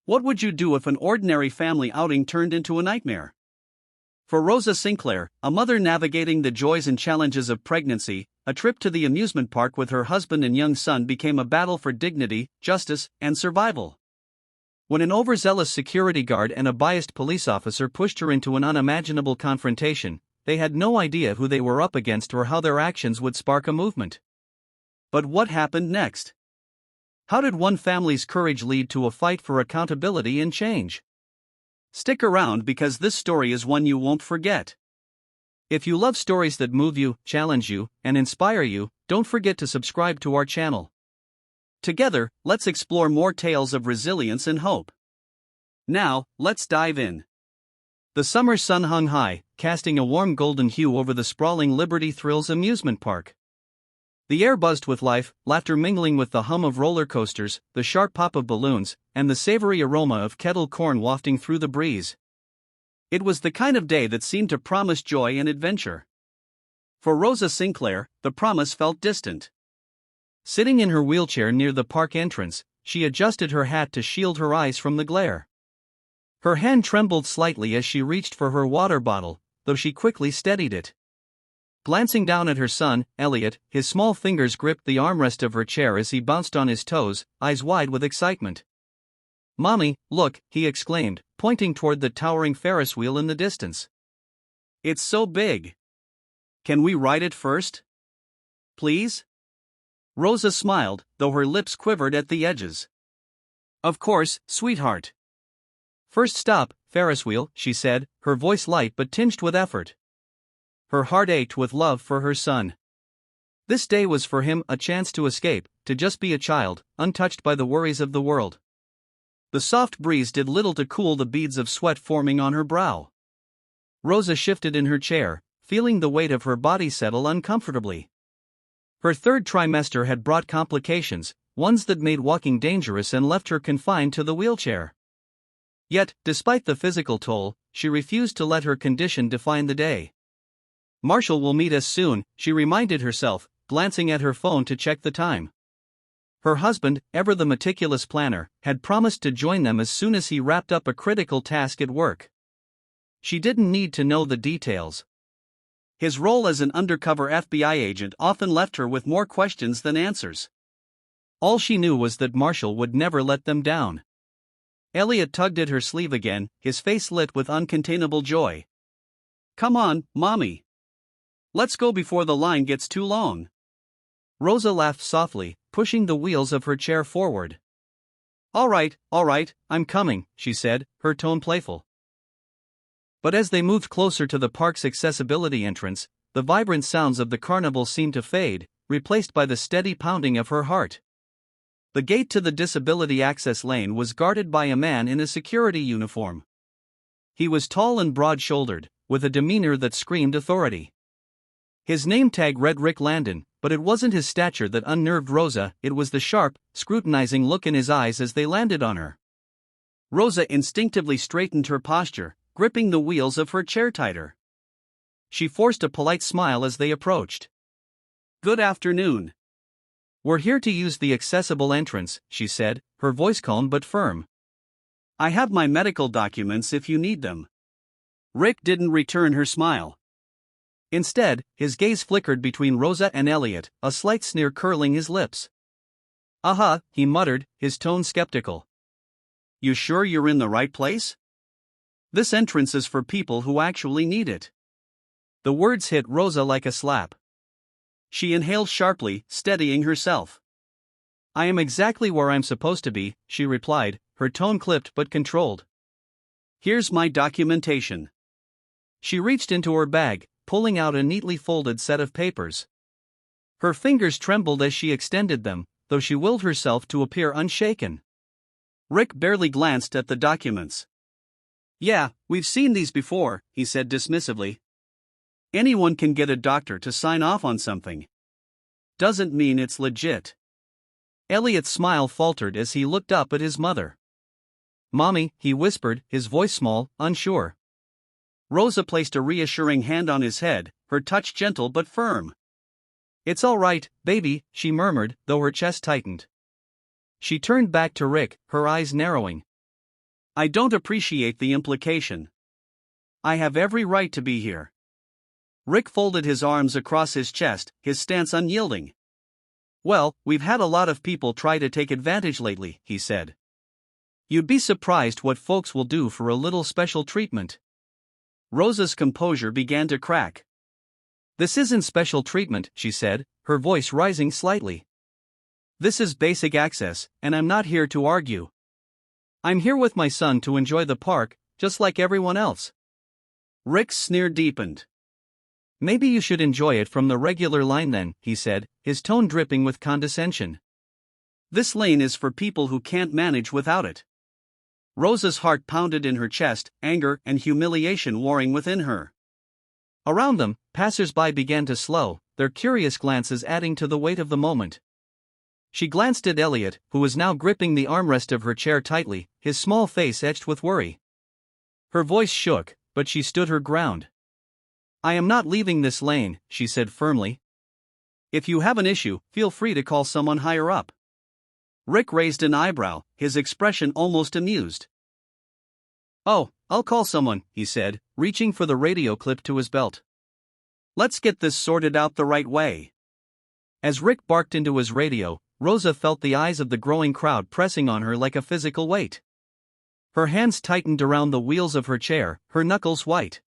What would you do if an ordinary family outing turned into a nightmare? For Rosa Sinclair, a mother navigating the joys and challenges of pregnancy, a trip to the amusement park with her husband and young son became a battle for dignity, justice, and survival. When an overzealous security guard and a biased police officer pushed her into an unimaginable confrontation, they had no idea who they were up against or how their actions would spark a movement. But what happened next? How did one family's courage lead to a fight for accountability and change? Stick around because this story is one you won't forget. If you love stories that move you, challenge you, and inspire you, don't forget to subscribe to our channel. Together, let's explore more tales of resilience and hope. Now, let's dive in. The summer sun hung high, casting a warm golden hue over the sprawling Liberty Thrills amusement park. The air buzzed with life, laughter mingling with the hum of roller coasters, the sharp pop of balloons, and the savory aroma of kettle corn wafting through the breeze. It was the kind of day that seemed to promise joy and adventure. For Rosa Sinclair, the promise felt distant. Sitting in her wheelchair near the park entrance, she adjusted her hat to shield her eyes from the glare. Her hand trembled slightly as she reached for her water bottle, though she quickly steadied it. Glancing down at her son, Elliot, his small fingers gripped the armrest of her chair as he bounced on his toes, eyes wide with excitement. "Mommy, look," he exclaimed, pointing toward the towering Ferris wheel in the distance. "It's so big. Can we ride it first? Please?" Rosa smiled, though her lips quivered at the edges. "Of course, sweetheart." "First stop, Ferris wheel," she said, her voice light but tinged with effort. Her heart ached with love for her son. This day was for him a chance to escape, to just be a child, untouched by the worries of the world. The soft breeze did little to cool the beads of sweat forming on her brow. Rosa shifted in her chair, feeling the weight of her body settle uncomfortably. Her third trimester had brought complications, ones that made walking dangerous and left her confined to the wheelchair. Yet, despite the physical toll, she refused to let her condition define the day. "Marshall will meet us soon," she reminded herself, glancing at her phone to check the time. Her husband, ever the meticulous planner, had promised to join them as soon as he wrapped up a critical task at work. She didn't need to know the details. His role as an undercover FBI agent often left her with more questions than answers. All she knew was that Marshall would never let them down. Elliot tugged at her sleeve again, his face lit with uncontainable joy. "Come on, Mommy. Let's go before the line gets too long." Rosa laughed softly, pushing the wheels of her chair forward. All right, I'm coming," she said, her tone playful. But as they moved closer to the park's accessibility entrance, the vibrant sounds of the carnival seemed to fade, replaced by the steady pounding of her heart. The gate to the disability access lane was guarded by a man in a security uniform. He was tall and broad-shouldered, with a demeanor that screamed authority. His name tag read Rick Landon, but it wasn't his stature that unnerved Rosa, it was the sharp, scrutinizing look in his eyes as they landed on her. Rosa instinctively straightened her posture, gripping the wheels of her chair tighter. She forced a polite smile as they approached. "Good afternoon. We're here to use the accessible entrance," she said, her voice calm but firm. "I have my medical documents if you need them." Rick didn't return her smile. Instead, his gaze flickered between Rosa and Elliot, a slight sneer curling his lips. He muttered, his tone skeptical. "You sure you're in the right place? This entrance is for people who actually need it." The words hit Rosa like a slap. She inhaled sharply, steadying herself. "I am exactly where I'm supposed to be," she replied, her tone clipped but controlled. "Here's my documentation." She reached into her bag, pulling out a neatly folded set of papers. Her fingers trembled as she extended them, though she willed herself to appear unshaken. Rick barely glanced at the documents. "Yeah, we've seen these before," he said dismissively. "Anyone can get a doctor to sign off on something. Doesn't mean it's legit." Elliot's smile faltered as he looked up at his mother. "Mommy," he whispered, his voice small, unsure. Rosa placed a reassuring hand on his head, her touch gentle but firm. "It's all right, baby," she murmured, though her chest tightened. She turned back to Rick, her eyes narrowing. I don't appreciate the implication. I have every right to be here. Rick folded his arms across his chest, his stance unyielding. Well, we've had a lot of people try to take advantage lately, he said. You'd be surprised what folks will do for a little special treatment. Rosa's composure began to crack. This isn't special treatment, she said, her voice rising slightly. This is basic access, and I'm not here to argue. I'm here with my son to enjoy the park, just like everyone else. Rick's sneer deepened. Maybe you should enjoy it from the regular line then, he said, his tone dripping with condescension. This lane is for people who can't manage without it. Rosa's heart pounded in her chest, anger and humiliation warring within her. Around them, passers-by began to slow, their curious glances adding to the weight of the moment. She glanced at Elliot, who was now gripping the armrest of her chair tightly, his small face etched with worry. Her voice shook, but she stood her ground. I am not leaving this lane, she said firmly. If you have an issue, feel free to call someone higher up. Rick raised an eyebrow, his expression almost amused. Oh, I'll call someone, he said, reaching for the radio clip to his belt. Let's get this sorted out the right way. As Rick barked into his radio, Rosa felt the eyes of the growing crowd pressing on her like a physical weight. Her hands tightened around the wheels of her chair, her knuckles white.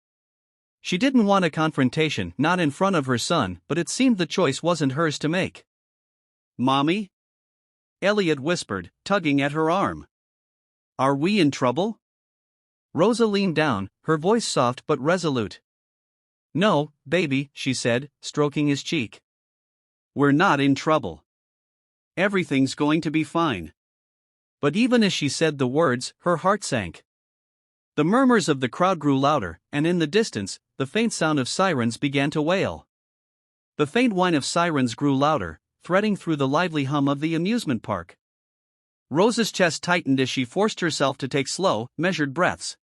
She didn't want a confrontation, not in front of her son, but it seemed the choice wasn't hers to make. Mommy? Elliot whispered, tugging at her arm. Are we in trouble? Rosa leaned down, her voice soft but resolute. No, baby, she said, stroking his cheek. We're not in trouble. Everything's going to be fine. But even as she said the words, her heart sank. The murmurs of the crowd grew louder, and in the distance, the faint sound of sirens began to wail. The faint whine of sirens grew louder, threading through the lively hum of the amusement park. Rosa's chest tightened as she forced herself to take slow, measured breaths.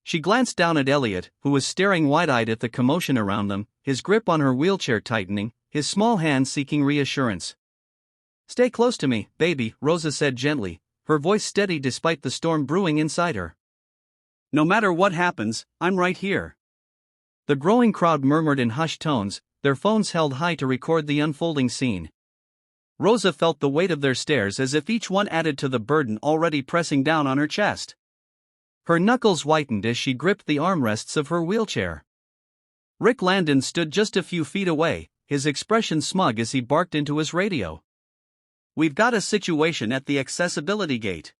She glanced down at Elliot, who was staring wide-eyed at the commotion around them, his grip on her wheelchair tightening, his small hands seeking reassurance. Stay close to me, baby, Rosa said gently, her voice steady despite the storm brewing inside her. No matter what happens, I'm right here. The growing crowd murmured in hushed tones, their phones held high to record the unfolding scene. Rosa felt the weight of their stares as if each one added to the burden already pressing down on her chest. Her knuckles whitened as she gripped the armrests of her wheelchair. Rick Landon stood just a few feet away, his expression smug as he barked into his radio. We've got a situation at the accessibility gate.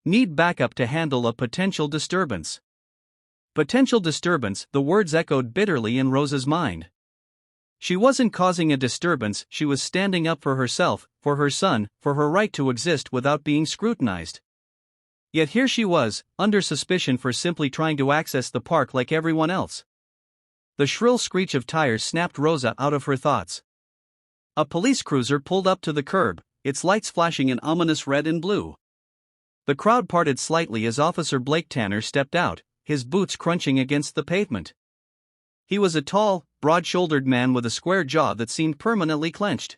Need backup to handle a potential disturbance. Potential disturbance, the words echoed bitterly in Rosa's mind. She wasn't causing a disturbance, she was standing up for herself, for her son, for her right to exist without being scrutinized. Yet here she was, under suspicion for simply trying to access the park like everyone else. The shrill screech of tires snapped Rosa out of her thoughts. A police cruiser pulled up to the curb, its lights flashing in ominous red and blue. The crowd parted slightly as Officer Blake Tanner stepped out, his boots crunching against the pavement. He was a tall, broad-shouldered man with a square jaw that seemed permanently clenched.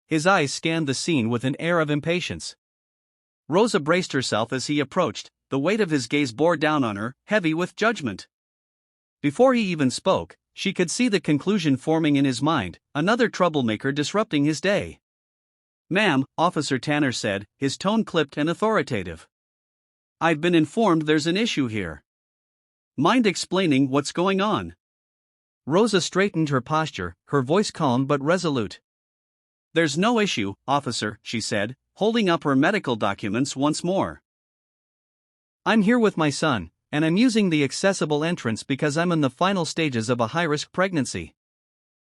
His eyes scanned the scene with an air of impatience. Rosa braced herself as he approached, the weight of his gaze bore down on her, heavy with judgment. Before he even spoke, she could see the conclusion forming in his mind, another troublemaker disrupting his day. Ma'am, Officer Tanner said, his tone clipped and authoritative. I've been informed there's an issue here. Mind explaining what's going on? Rosa straightened her posture, her voice calm but resolute. There's no issue, officer, she said, holding up her medical documents once more. I'm here with my son, and I'm using the accessible entrance because I'm in the final stages of a high-risk pregnancy.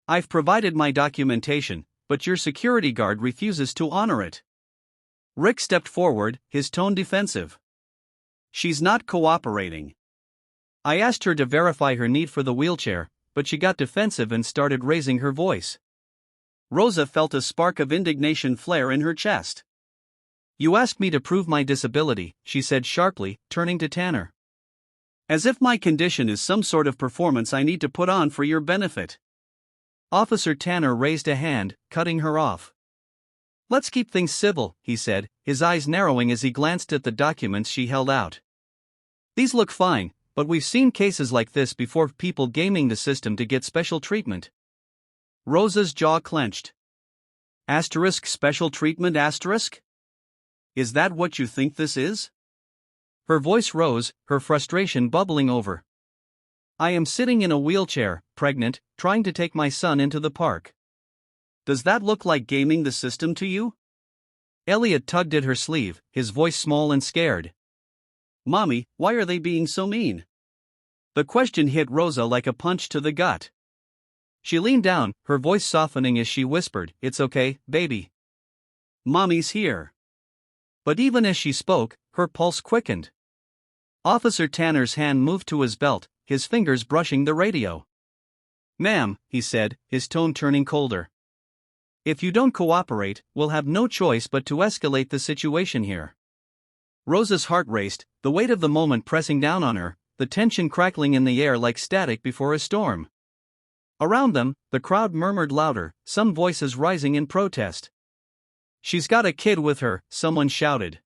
I've provided my documentation, but your security guard refuses to honor it. Rick stepped forward, his tone defensive. She's not cooperating. I asked her to verify her need for the wheelchair, but she got defensive and started raising her voice. Rosa felt a spark of indignation flare in her chest. You asked me to prove my disability, she said sharply, turning to Tanner. As if my condition is some sort of performance I need to put on for your benefit. Officer Tanner raised a hand, cutting her off. Let's keep things civil, he said, his eyes narrowing as he glanced at the documents she held out. "These look fine, but we've seen cases like this before, people gaming the system to get special treatment." Rosa's jaw clenched. Special treatment asterisk? Is that what you think this is? Her voice rose, her frustration bubbling over. "I am sitting in a wheelchair, pregnant, trying to take my son into the park. Does that look like gaming the system to you?" Elliot tugged at her sleeve, his voice small and scared. "Mommy, why are they being so mean?" The question hit Rosa like a punch to the gut. She leaned down, her voice softening as she whispered, "It's okay, baby. Mommy's here." But even as she spoke, her pulse quickened. Officer Tanner's hand moved to his belt, his fingers brushing the radio. "Ma'am," he said, his tone turning colder. "If you don't cooperate, we'll have no choice but to escalate the situation here." Rosa's heart raced, the weight of the moment pressing down on her, the tension crackling in the air like static before a storm. Around them, the crowd murmured louder, some voices rising in protest. "She's got a kid with her," someone shouted.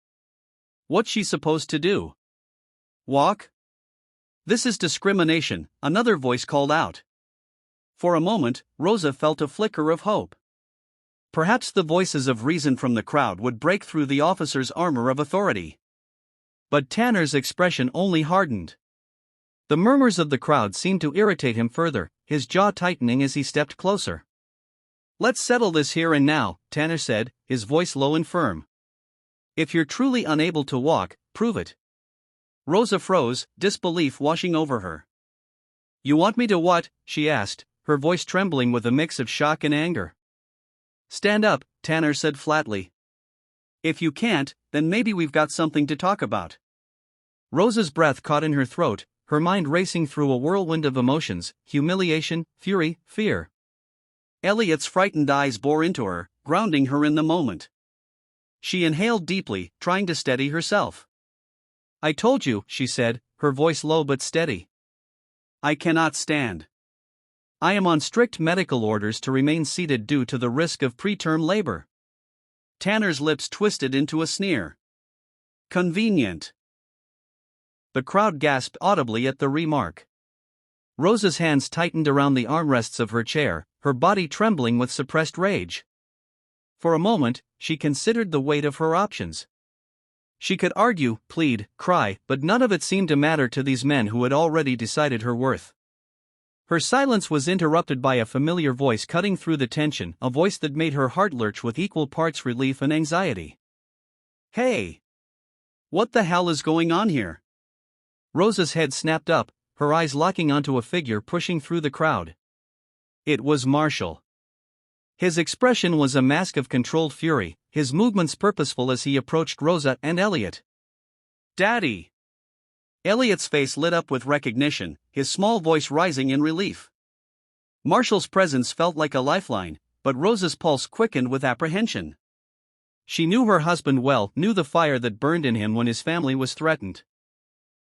"What's she supposed to do? Walk? This is discrimination," another voice called out. For a moment, Rosa felt a flicker of hope. Perhaps the voices of reason from the crowd would break through the officer's armor of authority. But Tanner's expression only hardened. The murmurs of the crowd seemed to irritate him further, his jaw tightening as he stepped closer. "Let's settle this here and now," Tanner said, his voice low and firm. "If you're truly unable to walk, prove it." Rosa froze, disbelief washing over her. "You want me to what?" she asked, her voice trembling with a mix of shock and anger. "Stand up," Tanner said flatly. "If you can't, then maybe we've got something to talk about." Rosa's breath caught in her throat, her mind racing through a whirlwind of emotions, humiliation, fury, fear. Elliot's frightened eyes bore into her, grounding her in the moment. She inhaled deeply, trying to steady herself. "I told you," she said, her voice low but steady. "I cannot stand. I am on strict medical orders to remain seated due to the risk of preterm labor." Tanner's lips twisted into a sneer. "Convenient." The crowd gasped audibly at the remark. Rosa's hands tightened around the armrests of her chair, her body trembling with suppressed rage. For a moment, she considered the weight of her options. She could argue, plead, cry, but none of it seemed to matter to these men who had already decided her worth. Her silence was interrupted by a familiar voice cutting through the tension, a voice that made her heart lurch with equal parts relief and anxiety. "Hey! What the hell is going on here?" Rosa's head snapped up, her eyes locking onto a figure pushing through the crowd. It was Marshall. His expression was a mask of controlled fury, his movements purposeful as he approached Rosa and Elliot. "Daddy!" Elliot's face lit up with recognition, his small voice rising in relief. Marshall's presence felt like a lifeline, but Rosa's pulse quickened with apprehension. She knew her husband well, knew the fire that burned in him when his family was threatened.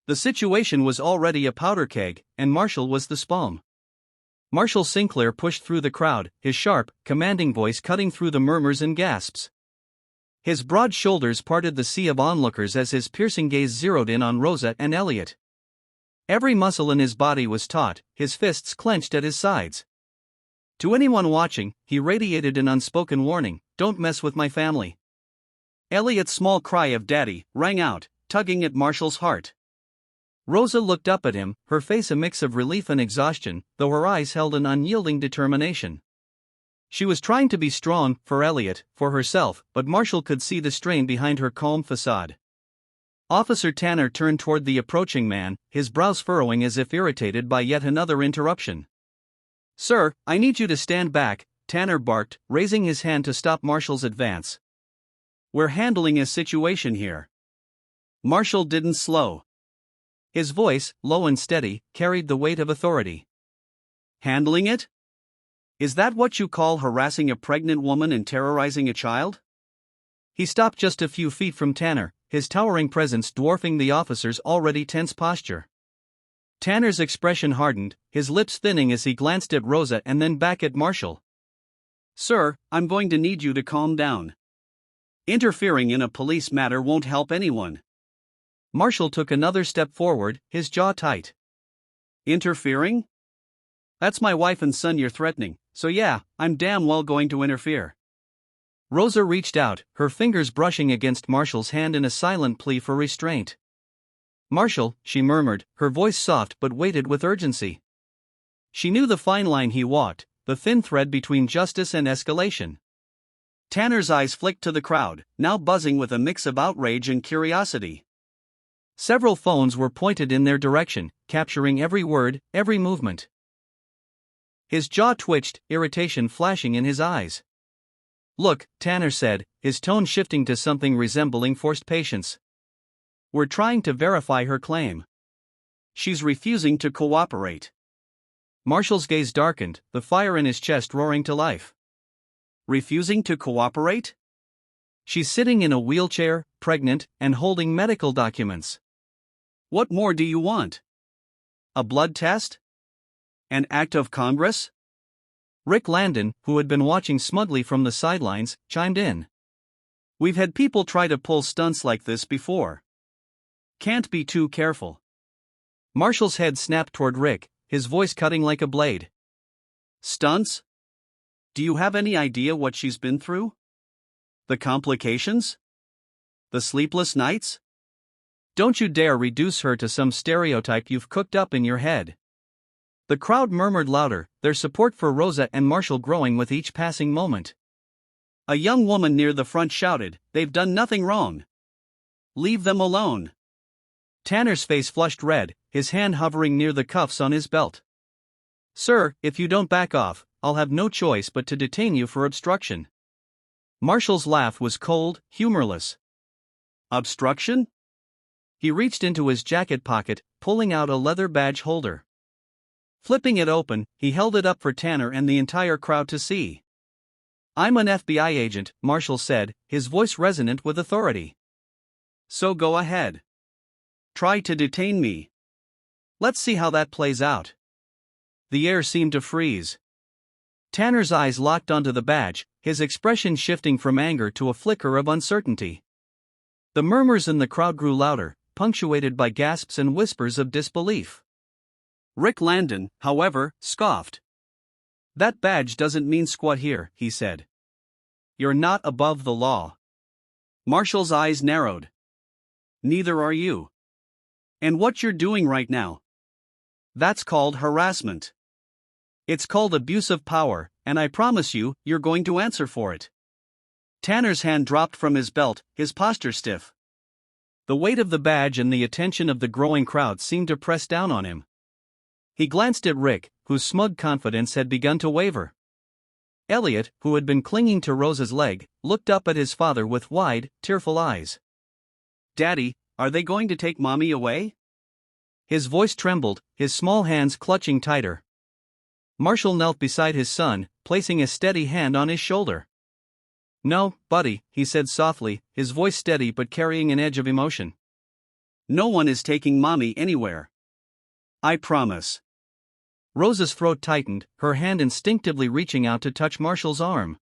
The situation was already a powder keg, and Marshall was the spalm. Marshall Sinclair pushed through the crowd, his sharp, commanding voice cutting through the murmurs and gasps. His broad shoulders parted the sea of onlookers as his piercing gaze zeroed in on Rosa and Elliot. Every muscle in his body was taut, his fists clenched at his sides. To anyone watching, he radiated an unspoken warning: "Don't mess with my family." Elliot's small cry of "Daddy" rang out, tugging at Marshall's heart. Rosa looked up at him, her face a mix of relief and exhaustion, though her eyes held an unyielding determination. She was trying to be strong, for Elliot, for herself, but Marshall could see the strain behind her calm facade. Officer Tanner turned toward the approaching man, his brows furrowing as if irritated by yet another interruption. "Sir, I need you to stand back," Tanner barked, raising his hand to stop Marshall's advance. "We're handling a situation here." Marshall didn't slow. His voice, low and steady, carried the weight of authority. "Handling it? Is that what you call harassing a pregnant woman and terrorizing a child?" He stopped just a few feet from Tanner, his towering presence dwarfing the officer's already tense posture. Tanner's expression hardened, his lips thinning as he glanced at Rosa and then back at Marshall. "Sir, I'm going to need you to calm down. Interfering in a police matter won't help anyone. Marshall took another step forward, his jaw tight. Interfering? That's my wife and son you're threatening, so yeah, I'm damn well going to interfere. Rosa reached out, her fingers brushing against Marshall's hand in a silent plea for restraint. Marshall, she murmured, her voice soft but weighted with urgency. She knew the fine line he walked, the thin thread between justice and escalation. Tanner's eyes flicked to the crowd, now buzzing with a mix of outrage and curiosity. Several phones were pointed in their direction, capturing every word, every movement. His jaw twitched, irritation flashing in his eyes. "Look," Tanner said, his tone shifting to something resembling forced patience. "We're trying to verify her claim. She's refusing to cooperate." Marshall's gaze darkened, the fire in his chest roaring to life. Refusing to cooperate? She's sitting in a wheelchair, pregnant, and holding medical documents. What more do you want? A blood test? An act of Congress? Rick Landon, who had been watching smugly from the sidelines, chimed in. We've had people try to pull stunts like this before. Can't be too careful. Marshall's head snapped toward Rick, his voice cutting like a blade. Stunts? Do you have any idea what she's been through? The complications? The sleepless nights? Don't you dare reduce her to some stereotype you've cooked up in your head. The crowd murmured louder, their support for Rosa and Marshall growing with each passing moment. A young woman near the front shouted, "They've done nothing wrong. Leave them alone." Tanner's face flushed red, his hand hovering near the cuffs on his belt. "Sir, if you don't back off, I'll have no choice but to detain you for obstruction." Marshall's laugh was cold, humorless. Obstruction? He reached into his jacket pocket, pulling out a leather badge holder. Flipping it open, he held it up for Tanner and the entire crowd to see. "I'm an FBI agent," Marshall said, his voice resonant with authority. "So go ahead. Try to detain me. Let's see how that plays out." The air seemed to freeze. Tanner's eyes locked onto the badge, his expression shifting from anger to a flicker of uncertainty. The murmurs in the crowd grew louder, punctuated by gasps and whispers of disbelief. Rick Landon, however, scoffed. "That badge doesn't mean squat here," he said. "You're not above the law." Marshall's eyes narrowed. "Neither are you. And what you're doing right now? That's called harassment. It's called abuse of power, and I promise you, you're going to answer for it." Tanner's hand dropped from his belt, his posture stiff. The weight of the badge and the attention of the growing crowd seemed to press down on him. He glanced at Rick, whose smug confidence had begun to waver. Elliot, who had been clinging to Rosa's leg, looked up at his father with wide, tearful eyes. "Daddy, are they going to take Mommy away?" His voice trembled, his small hands clutching tighter. Marshall knelt beside his son, placing a steady hand on his shoulder. "No, buddy," he said softly, his voice steady but carrying an edge of emotion. "No one is taking Mommy anywhere. I promise." Rosa's throat tightened, her hand instinctively reaching out to touch Marshall's arm.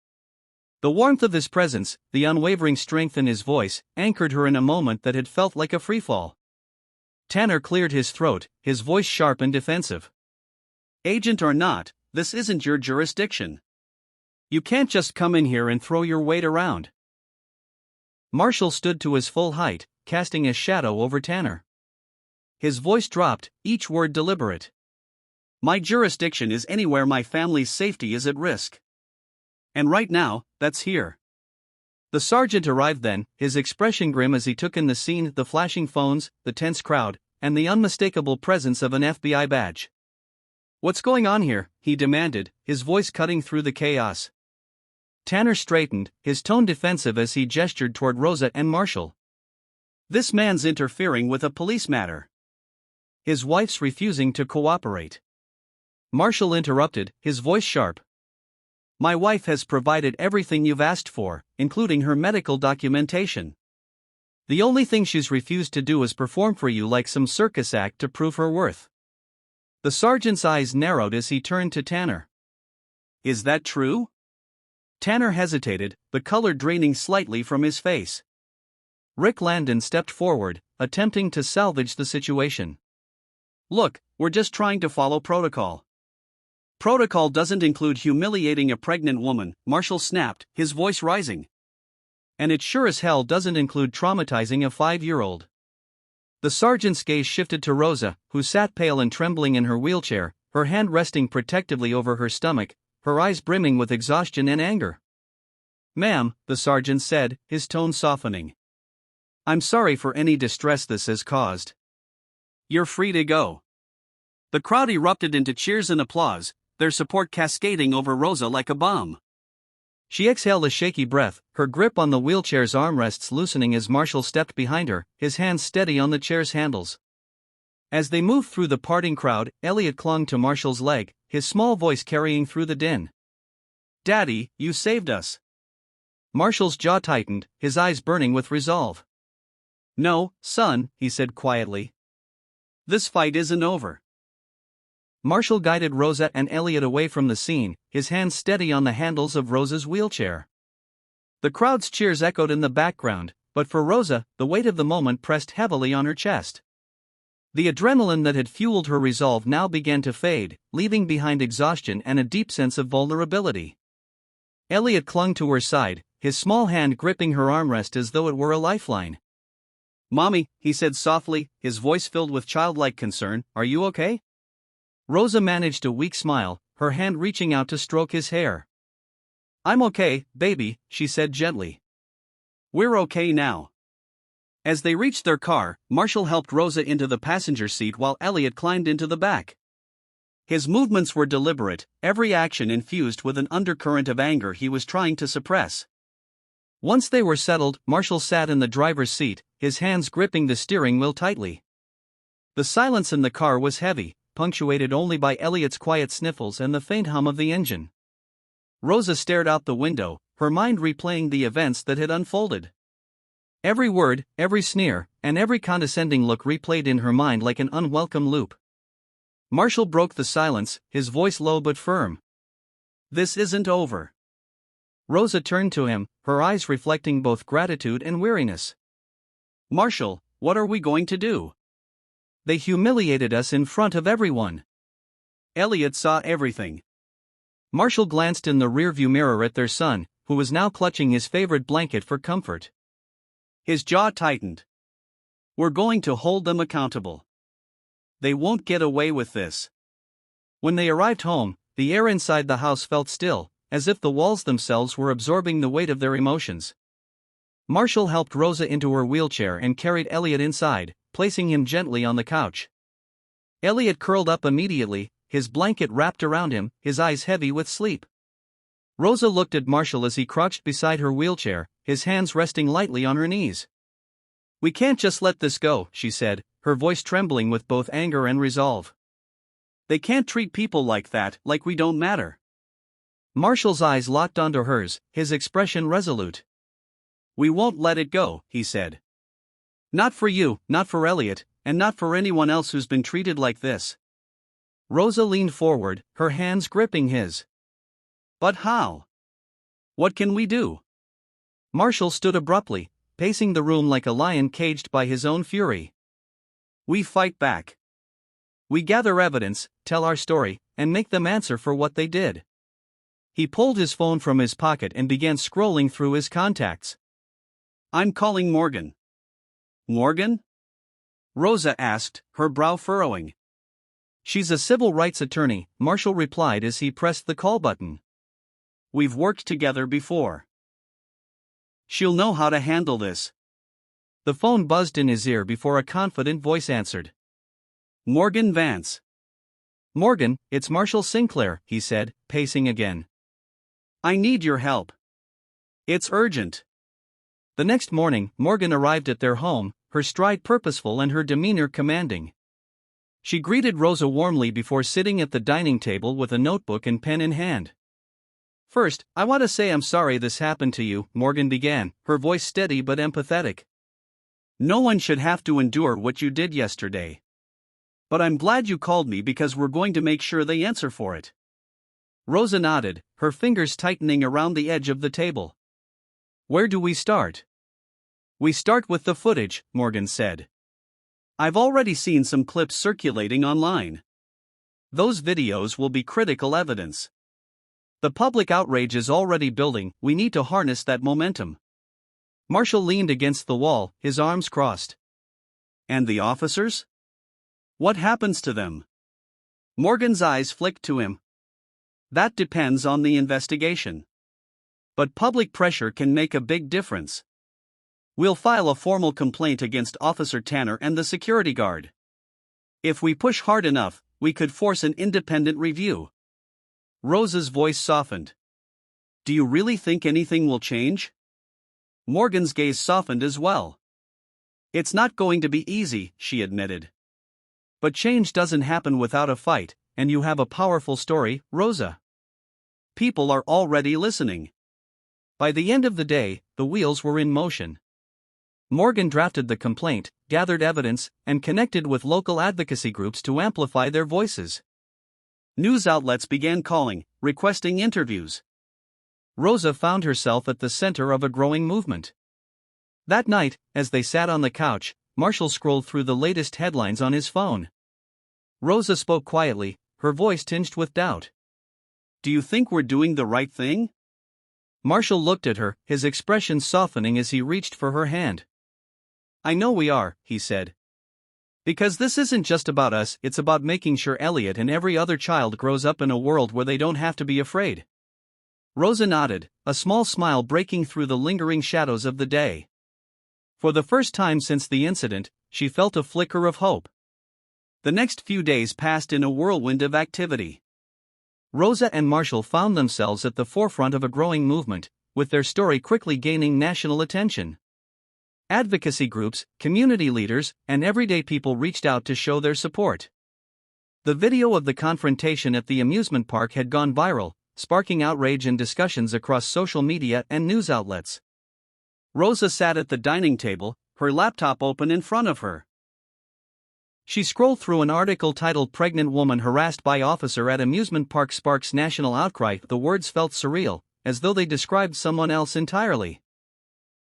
The warmth of his presence, the unwavering strength in his voice, anchored her in a moment that had felt like a freefall. Tanner cleared his throat, his voice sharp and defensive. "Agent or not, this isn't your jurisdiction. You can't just come in here and throw your weight around." Marshall stood to his full height, casting a shadow over Tanner. His voice dropped, each word deliberate. "My jurisdiction is anywhere my family's safety is at risk. And right now, that's here." The sergeant arrived then, his expression grim as he took in the scene, the flashing phones, the tense crowd, and the unmistakable presence of an FBI badge. "What's going on here?" he demanded, his voice cutting through the chaos. Tanner straightened, his tone defensive as he gestured toward Rosa and Marshall. "This man's interfering with a police matter. His wife's refusing to cooperate." Marshall interrupted, his voice sharp. "My wife has provided everything you've asked for, including her medical documentation. The only thing she's refused to do is perform for you like some circus act to prove her worth." The sergeant's eyes narrowed as he turned to Tanner. "Is that true?" Tanner hesitated, the color draining slightly from his face. Rick Landon stepped forward, attempting to salvage the situation. Look, we're just trying to follow protocol. Protocol doesn't include humiliating a pregnant woman, Marshall snapped, his voice rising. And it sure as hell doesn't include traumatizing a 5-year-old. The sergeant's gaze shifted to Rosa, who sat pale and trembling in her wheelchair, her hand resting protectively over her stomach, her eyes brimming with exhaustion and anger. Ma'am, the sergeant said, his tone softening. I'm sorry for any distress this has caused. You're free to go. The crowd erupted into cheers and applause, their support cascading over Rosa like a bomb. She exhaled a shaky breath, her grip on the wheelchair's armrests loosening as Marshall stepped behind her, his hands steady on the chair's handles. As they moved through the parting crowd, Elliot clung to Marshall's leg, his small voice carrying through the din. Daddy, you saved us. Marshall's jaw tightened, his eyes burning with resolve. No, son, he said quietly. This fight isn't over. Marshall guided Rosa and Elliot away from the scene, his hands steady on the handles of Rosa's wheelchair. The crowd's cheers echoed in the background, but for Rosa, the weight of the moment pressed heavily on her chest. The adrenaline that had fueled her resolve now began to fade, leaving behind exhaustion and a deep sense of vulnerability. Elliot clung to her side, his small hand gripping her armrest as though it were a lifeline. Mommy, he said softly, his voice filled with childlike concern, are you okay? Rosa managed a weak smile, her hand reaching out to stroke his hair. I'm okay, baby, she said gently. We're okay now. As they reached their car, Marshall helped Rosa into the passenger seat while Elliot climbed into the back. His movements were deliberate, every action infused with an undercurrent of anger he was trying to suppress. Once they were settled, Marshall sat in the driver's seat, his hands gripping the steering wheel tightly. The silence in the car was heavy, punctuated only by Elliot's quiet sniffles and the faint hum of the engine. Rosa stared out the window, her mind replaying the events that had unfolded. Every word, every sneer, and every condescending look replayed in her mind like an unwelcome loop. Marshall broke the silence, his voice low but firm. This isn't over. Rosa turned to him, her eyes reflecting both gratitude and weariness. Marshall, what are we going to do? They humiliated us in front of everyone. Elliot saw everything. Marshall glanced in the rearview mirror at their son, who was now clutching his favorite blanket for comfort. His jaw tightened. We're going to hold them accountable. They won't get away with this. When they arrived home, the air inside the house felt still, as if the walls themselves were absorbing the weight of their emotions. Marshall helped Rosa into her wheelchair and carried Elliot inside, placing him gently on the couch. Elliot curled up immediately, his blanket wrapped around him, his eyes heavy with sleep. Rosa looked at Marshall as he crouched beside her wheelchair, his hands resting lightly on her knees. We can't just let this go, she said, her voice trembling with both anger and resolve. They can't treat people like that, like we don't matter. Marshall's eyes locked onto hers, his expression resolute. We won't let it go, he said. Not for you, not for Elliot, and not for anyone else who's been treated like this. Rosa leaned forward, her hands gripping his. But how? What can we do? Marshall stood abruptly, pacing the room like a lion caged by his own fury. We fight back. We gather evidence, tell our story, and make them answer for what they did. He pulled his phone from his pocket and began scrolling through his contacts. I'm calling Morgan. Morgan? Rosa asked, her brow furrowing. She's a civil rights attorney, Marshall replied as he pressed the call button. We've worked together before. She'll know how to handle this. The phone buzzed in his ear before a confident voice answered. Morgan Vance. Morgan, it's Marshall Sinclair, he said, pacing again. I need your help. It's urgent. The next morning, Morgan arrived at their home, her stride purposeful and her demeanor commanding. She greeted Rosa warmly before sitting at the dining table with a notebook and pen in hand. First, I want to say I'm sorry this happened to you, Morgan began, her voice steady but empathetic. No one should have to endure what you did yesterday. But I'm glad you called me because we're going to make sure they answer for it. Rosa nodded, her fingers tightening around the edge of the table. Where do we start? We start with the footage, Morgan said. I've already seen some clips circulating online. Those videos will be critical evidence. The public outrage is already building, we need to harness that momentum. Marshall leaned against the wall, his arms crossed. And the officers? What happens to them? Morgan's eyes flicked to him. That depends on the investigation. But public pressure can make a big difference. We'll file a formal complaint against Officer Tanner and the security guard. If we push hard enough, we could force an independent review. Rosa's voice softened. Do you really think anything will change? Morgan's gaze softened as well. It's not going to be easy, she admitted. But change doesn't happen without a fight, and you have a powerful story, Rosa. People are already listening. By the end of the day, the wheels were in motion. Morgan drafted the complaint, gathered evidence, and connected with local advocacy groups to amplify their voices. News outlets began calling, requesting interviews. Rosa found herself at the center of a growing movement. That night, as they sat on the couch, Marshall scrolled through the latest headlines on his phone. Rosa spoke quietly, her voice tinged with doubt. Do you think we're doing the right thing? Marshall looked at her, his expression softening as he reached for her hand. I know we are, he said. Because this isn't just about us, it's about making sure Elliot and every other child grows up in a world where they don't have to be afraid. Rosa nodded, a small smile breaking through the lingering shadows of the day. For the first time since the incident, she felt a flicker of hope. The next few days passed in a whirlwind of activity. Rosa and Marshall found themselves at the forefront of a growing movement, with their story quickly gaining national attention. Advocacy groups, community leaders, and everyday people reached out to show their support. The video of the confrontation at the amusement park had gone viral, sparking outrage and discussions across social media and news outlets. Rosa sat at the dining table, her laptop open in front of her. She scrolled through an article titled "Pregnant Woman Harassed by Officer at Amusement Park Sparks National Outcry." The words felt surreal, as though they described someone else entirely.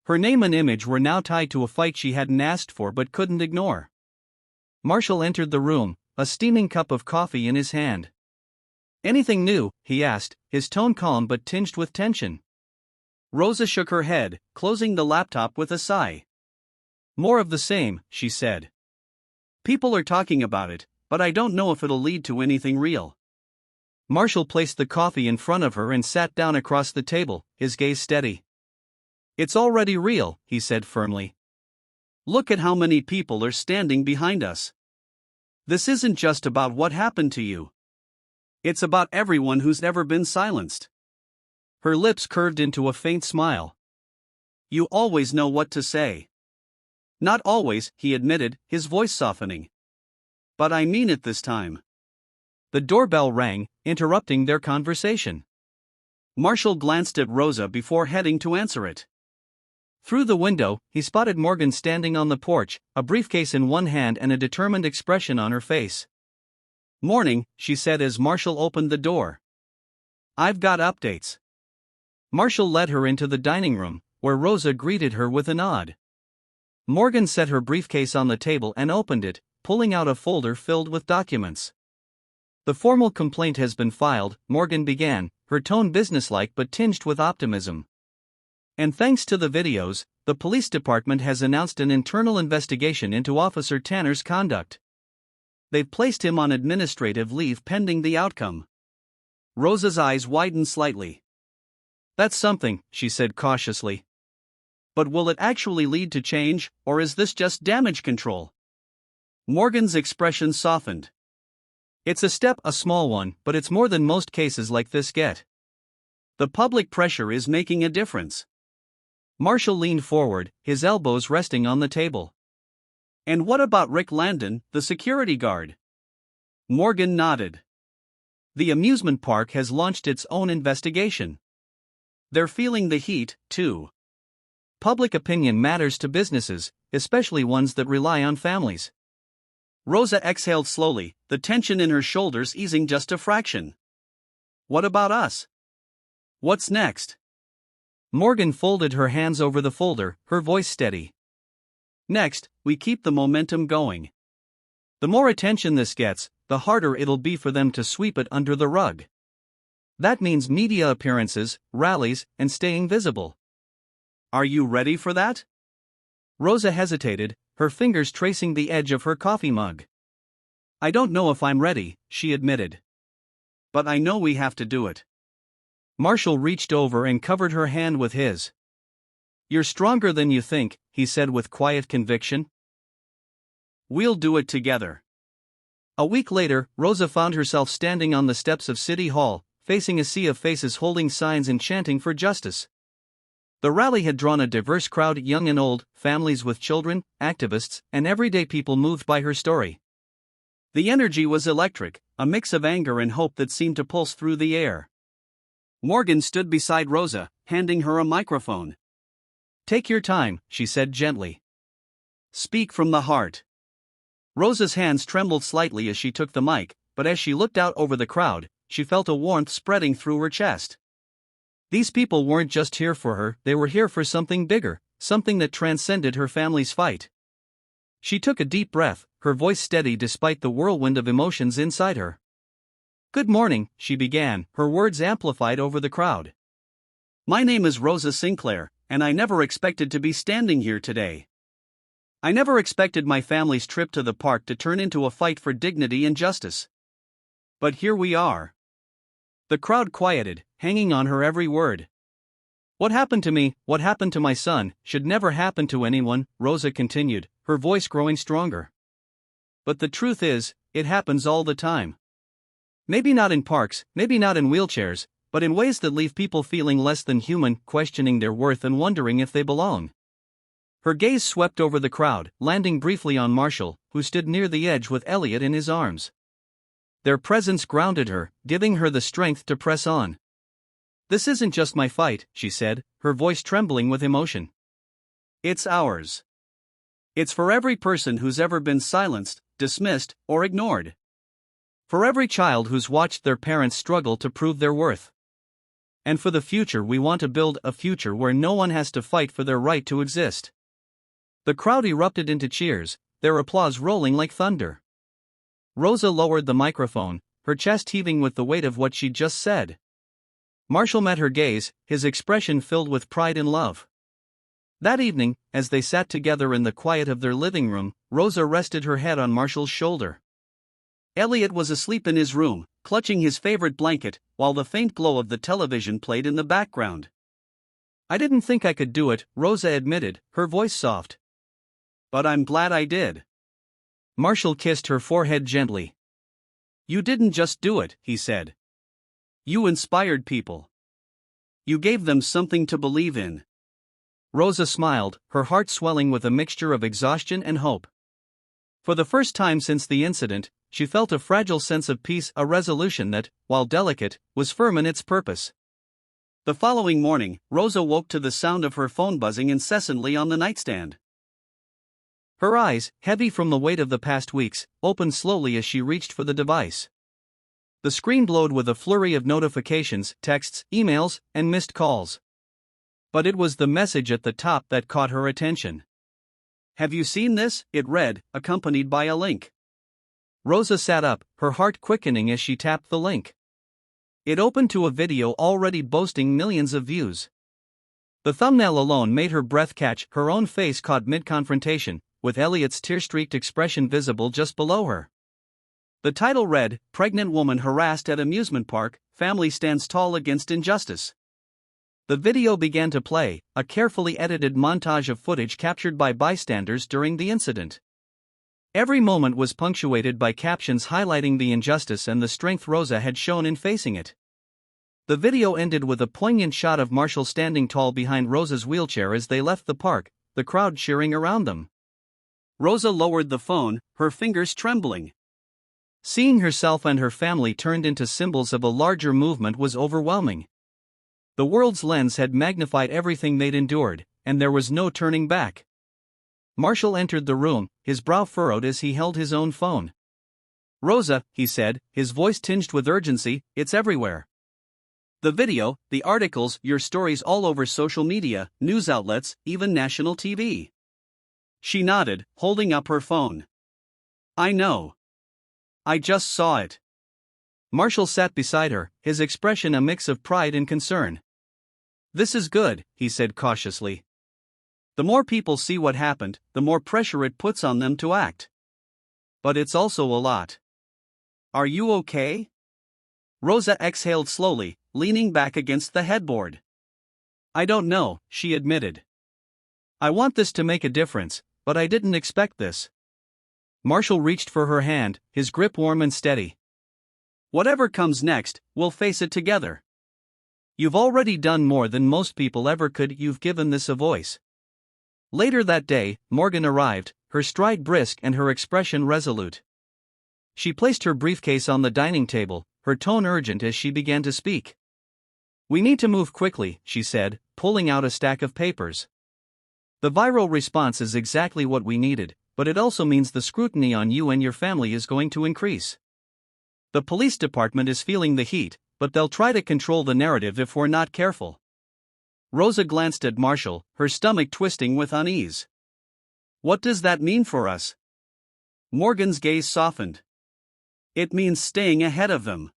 Her name and image were now tied to a fight she hadn't asked for but couldn't ignore. Marshall entered the room, a steaming cup of coffee in his hand. Anything new? He asked, his tone calm but tinged with tension. Rosa shook her head, closing the laptop with a sigh. More of the same, she said. People are talking about it, but I don't know if it'll lead to anything real. Marshall placed the coffee in front of her and sat down across the table, his gaze steady. It's already real, he said firmly. Look at how many people are standing behind us. This isn't just about what happened to you. It's about everyone who's ever been silenced. Her lips curved into a faint smile. You always know what to say. Not always, he admitted, his voice softening. But I mean it this time. The doorbell rang, interrupting their conversation. Marshall glanced at Rosa before heading to answer it. Through the window, he spotted Morgan standing on the porch, a briefcase in one hand and a determined expression on her face. Morning, she said as Marshall opened the door. I've got updates. Marshall led her into the dining room, where Rosa greeted her with a nod. Morgan set her briefcase on the table and opened it, pulling out a folder filled with documents. The formal complaint has been filed, Morgan began, her tone businesslike but tinged with optimism. And thanks to the videos, the police department has announced an internal investigation into Officer Tanner's conduct. They've placed him on administrative leave pending the outcome. Rosa's eyes widened slightly. That's something, she said cautiously. But will it actually lead to change, or is this just damage control? Morgan's expression softened. It's a step, a small one, but it's more than most cases like this get. The public pressure is making a difference. Marshall leaned forward, his elbows resting on the table. And what about Rick Landon, the security guard? Morgan nodded. The amusement park has launched its own investigation. They're feeling the heat, too. Public opinion matters to businesses, especially ones that rely on families. Rosa exhaled slowly, the tension in her shoulders easing just a fraction. What about us? What's next? Morgan folded her hands over the folder, her voice steady. Next, we keep the momentum going. The more attention this gets, the harder it'll be for them to sweep it under the rug. That means media appearances, rallies, and staying visible. Are you ready for that? Rosa hesitated, her fingers tracing the edge of her coffee mug. I don't know if I'm ready, she admitted. But I know we have to do it. Marshall reached over and covered her hand with his. You're stronger than you think, he said with quiet conviction. We'll do it together. A week later, Rosa found herself standing on the steps of City Hall, facing a sea of faces holding signs and chanting for justice. The rally had drawn a diverse crowd, young and old, families with children, activists, and everyday people moved by her story. The energy was electric, a mix of anger and hope that seemed to pulse through the air. Morgan stood beside Rosa, handing her a microphone. Take your time, she said gently. Speak from the heart. Rosa's hands trembled slightly as she took the mic, but as she looked out over the crowd, she felt a warmth spreading through her chest. These people weren't just here for her, they were here for something bigger, something that transcended her family's fight. She took a deep breath, her voice steady despite the whirlwind of emotions inside her. Good morning, she began, her words amplified over the crowd. My name is Rosa Sinclair, and I never expected to be standing here today. I never expected my family's trip to the park to turn into a fight for dignity and justice. But here we are. The crowd quieted, hanging on her every word. What happened to me, what happened to my son, should never happen to anyone, Rosa continued, her voice growing stronger. But the truth is, it happens all the time. Maybe not in parks, maybe not in wheelchairs, but in ways that leave people feeling less than human, questioning their worth and wondering if they belong. Her gaze swept over the crowd, landing briefly on Marshall, who stood near the edge with Elliot in his arms. Their presence grounded her, giving her the strength to press on. This isn't just my fight, she said, her voice trembling with emotion. It's ours. It's for every person who's ever been silenced, dismissed, or ignored. For every child who's watched their parents struggle to prove their worth. And for the future, we want to build a future where no one has to fight for their right to exist. The crowd erupted into cheers, their applause rolling like thunder. Rosa lowered the microphone, her chest heaving with the weight of what she'd just said. Marshall met her gaze, his expression filled with pride and love. That evening, as they sat together in the quiet of their living room, Rosa rested her head on Marshall's shoulder. Elliot was asleep in his room, clutching his favorite blanket, while the faint glow of the television played in the background. I didn't think I could do it, Rosa admitted, her voice soft. But I'm glad I did. Marshall kissed her forehead gently. You didn't just do it, he said. You inspired people. You gave them something to believe in. Rosa smiled, her heart swelling with a mixture of exhaustion and hope. For the first time since the incident, she felt a fragile sense of peace, a resolution that, while delicate, was firm in its purpose. The following morning, Rosa woke to the sound of her phone buzzing incessantly on the nightstand. Her eyes, heavy from the weight of the past weeks, opened slowly as she reached for the device. The screen glowed with a flurry of notifications, texts, emails, and missed calls. But it was the message at the top that caught her attention. Have you seen this? It read, accompanied by a link. Rosa sat up, her heart quickening as she tapped the link. It opened to a video already boasting millions of views. The thumbnail alone made her breath catch, her own face caught mid-confrontation, with Elliot's tear-streaked expression visible just below her. The title read, Pregnant Woman Harassed at Amusement Park, Family Stands Tall Against Injustice. The video began to play, a carefully edited montage of footage captured by bystanders during the incident. Every moment was punctuated by captions highlighting the injustice and the strength Rosa had shown in facing it. The video ended with a poignant shot of Marshall standing tall behind Rosa's wheelchair as they left the park, the crowd cheering around them. Rosa lowered the phone, her fingers trembling. Seeing herself and her family turned into symbols of a larger movement was overwhelming. The world's lens had magnified everything they'd endured, and there was no turning back. Marshall entered the room, his brow furrowed as he held his own phone. Rosa, he said, his voice tinged with urgency, it's everywhere. The video, the articles, your stories all over social media, news outlets, even national TV. She nodded, holding up her phone. I know. I just saw it. Marshall sat beside her, his expression a mix of pride and concern. This is good, he said cautiously. The more people see what happened, the more pressure it puts on them to act. But it's also a lot. Are you okay? Rosa exhaled slowly, leaning back against the headboard. I don't know, she admitted. I want this to make a difference, but I didn't expect this. Marshall reached for her hand, his grip warm and steady. Whatever comes next, we'll face it together. You've already done more than most people ever could, you've given this a voice. Later that day, Morgan arrived, her stride brisk and her expression resolute. She placed her briefcase on the dining table, her tone urgent as she began to speak. We need to move quickly, she said, pulling out a stack of papers. The viral response is exactly what we needed, but it also means the scrutiny on you and your family is going to increase. The police department is feeling the heat, but they'll try to control the narrative if we're not careful. Rosa glanced at Marshall, her stomach twisting with unease. What does that mean for us? Morgan's gaze softened. It means staying ahead of them.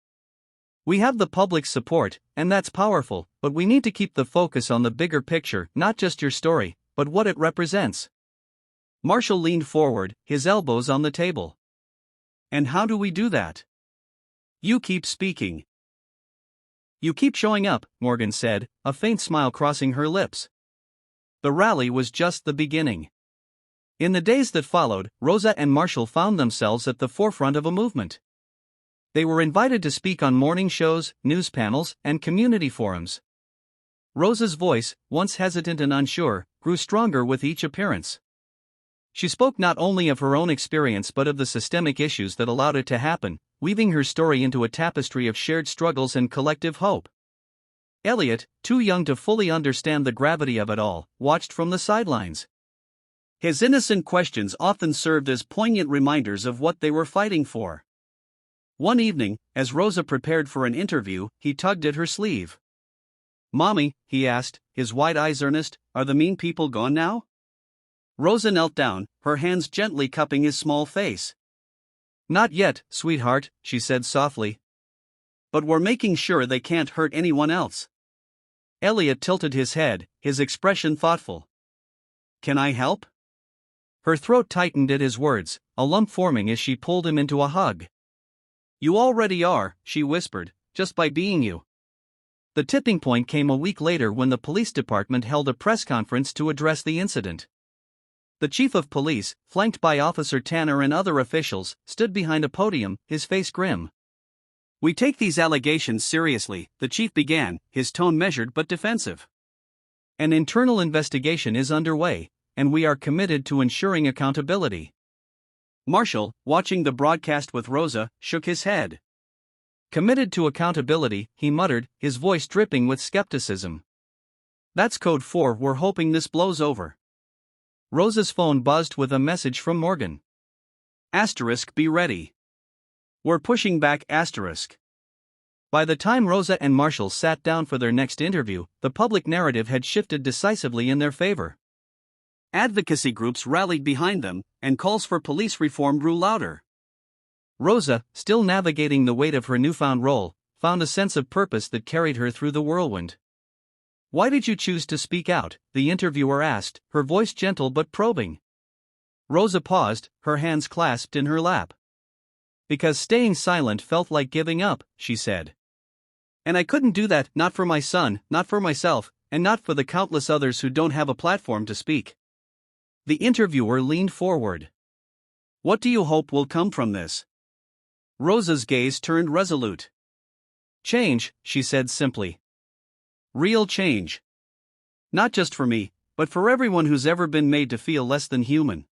We have the public's support, and that's powerful, but we need to keep the focus on the bigger picture, not just your story, but what it represents. Marshall leaned forward, his elbows on the table. And how do we do that? You keep speaking. You keep showing up, Morgan said, a faint smile crossing her lips. The rally was just the beginning. In the days that followed, Rosa and Marshall found themselves at the forefront of a movement. They were invited to speak on morning shows, news panels, and community forums. Rosa's voice, once hesitant and unsure, grew stronger with each appearance. She spoke not only of her own experience but of the systemic issues that allowed it to happen, weaving her story into a tapestry of shared struggles and collective hope. Elliot, too young to fully understand the gravity of it all, watched from the sidelines. His innocent questions often served as poignant reminders of what they were fighting for. One evening, as Rosa prepared for an interview, he tugged at her sleeve. Mommy, he asked, his wide eyes earnest, are the mean people gone now? Rosa knelt down, her hands gently cupping his small face. Not yet, sweetheart, she said softly. But we're making sure they can't hurt anyone else. Elliot tilted his head, his expression thoughtful. Can I help? Her throat tightened at his words, a lump forming as she pulled him into a hug. You already are, she whispered, just by being you. The tipping point came a week later when the police department held a press conference to address the incident. The chief of police, flanked by Officer Tanner and other officials, stood behind a podium, his face grim. We take these allegations seriously, the chief began, his tone measured but defensive. An internal investigation is underway, and we are committed to ensuring accountability. Marshall, watching the broadcast with Rosa, shook his head. Committed to accountability, he muttered, his voice dripping with skepticism. That's code 4, we're hoping this blows over. Rosa's phone buzzed with a message from Morgan. Be ready. We're pushing back. By the time Rosa and Marshall sat down for their next interview, the public narrative had shifted decisively in their favor. Advocacy groups rallied behind them, and calls for police reform grew louder. Rosa, still navigating the weight of her newfound role, found a sense of purpose that carried her through the whirlwind. Why did you choose to speak out? The interviewer asked, her voice gentle but probing. Rosa paused, her hands clasped in her lap. Because staying silent felt like giving up, she said. And I couldn't do that, not for my son, not for myself, and not for the countless others who don't have a platform to speak. The interviewer leaned forward. What do you hope will come from this? Rosa's gaze turned resolute. Change, she said simply. Real change. Not just for me, but for everyone who's ever been made to feel less than human.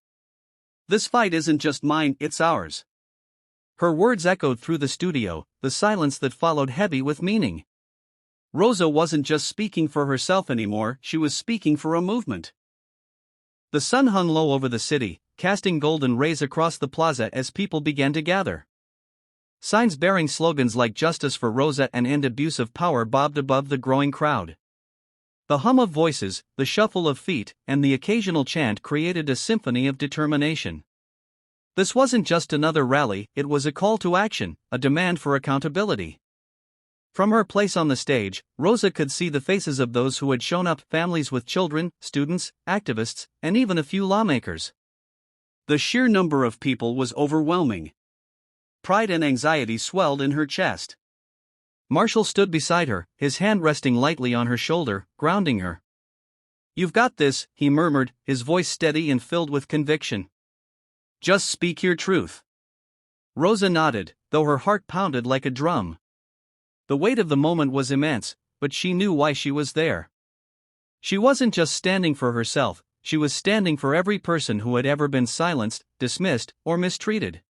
This fight isn't just mine, it's ours. Her words echoed through the studio, the silence that followed heavy with meaning. Rosa wasn't just speaking for herself anymore, she was speaking for a movement. The sun hung low over the city, casting golden rays across the plaza as people began to gather. Signs bearing slogans like "Justice for Rosa" and "End Abuse of Power" bobbed above the growing crowd. The hum of voices, the shuffle of feet, and the occasional chant created a symphony of determination. This wasn't just another rally, it was a call to action, a demand for accountability. From her place on the stage, Rosa could see the faces of those who had shown up: families with children, students, activists, and even a few lawmakers. The sheer number of people was overwhelming. Pride and anxiety swelled in her chest. Marshall stood beside her, his hand resting lightly on her shoulder, grounding her. "You've got this," he murmured, his voice steady and filled with conviction. "Just speak your truth." Rosa nodded, though her heart pounded like a drum. The weight of the moment was immense, but she knew why she was there. She wasn't just standing for herself, she was standing for every person who had ever been silenced, dismissed, or mistreated.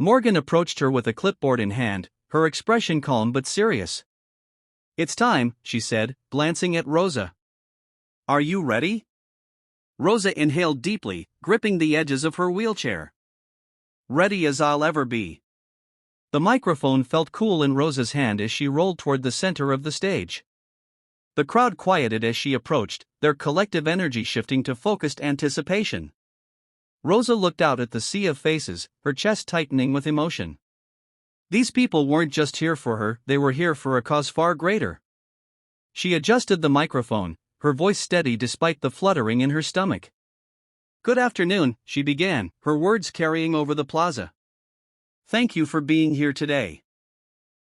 Morgan approached her with a clipboard in hand, her expression calm but serious. "It's time," she said, glancing at Rosa. "Are you ready?" Rosa inhaled deeply, gripping the edges of her wheelchair. "Ready as I'll ever be." The microphone felt cool in Rosa's hand as she rolled toward the center of the stage. The crowd quieted as she approached, their collective energy shifting to focused anticipation. Rosa looked out at the sea of faces, her chest tightening with emotion. These people weren't just here for her, they were here for a cause far greater. She adjusted the microphone, her voice steady despite the fluttering in her stomach. "Good afternoon," she began, her words carrying over the plaza. "Thank you for being here today.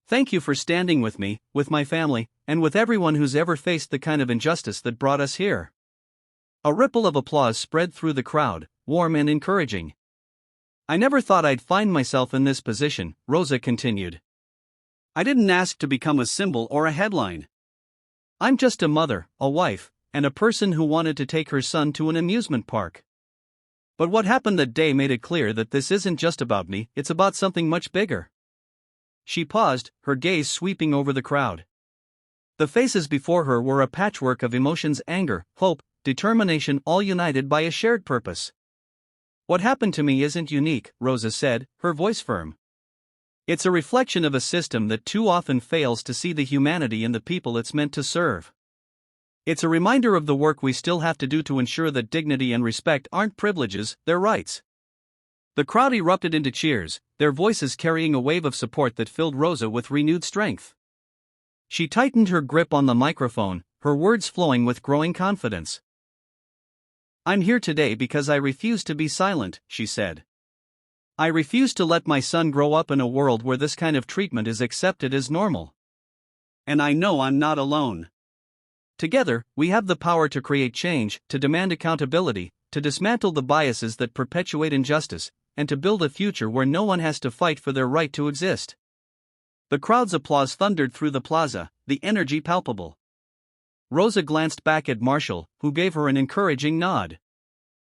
Thank you for standing with me, with my family, and with everyone who's ever faced the kind of injustice that brought us here." A ripple of applause spread through the crowd, warm and encouraging. "I never thought I'd find myself in this position," Rosa continued. "I didn't ask to become a symbol or a headline. I'm just a mother, a wife, and a person who wanted to take her son to an amusement park. But what happened that day made it clear that this isn't just about me, it's about something much bigger." She paused, her gaze sweeping over the crowd. The faces before her were a patchwork of emotions: anger, hope, determination, all united by a shared purpose. "What happened to me isn't unique," Rosa said, her voice firm. "It's a reflection of a system that too often fails to see the humanity in the people it's meant to serve. It's a reminder of the work we still have to do to ensure that dignity and respect aren't privileges, they're rights." The crowd erupted into cheers, their voices carrying a wave of support that filled Rosa with renewed strength. She tightened her grip on the microphone, her words flowing with growing confidence. "I'm here today because I refuse to be silent," she said. "I refuse to let my son grow up in a world where this kind of treatment is accepted as normal. And I know I'm not alone. Together, we have the power to create change, to demand accountability, to dismantle the biases that perpetuate injustice, and to build a future where no one has to fight for their right to exist." The crowd's applause thundered through the plaza, the energy palpable. Rosa glanced back at Marshall, who gave her an encouraging nod.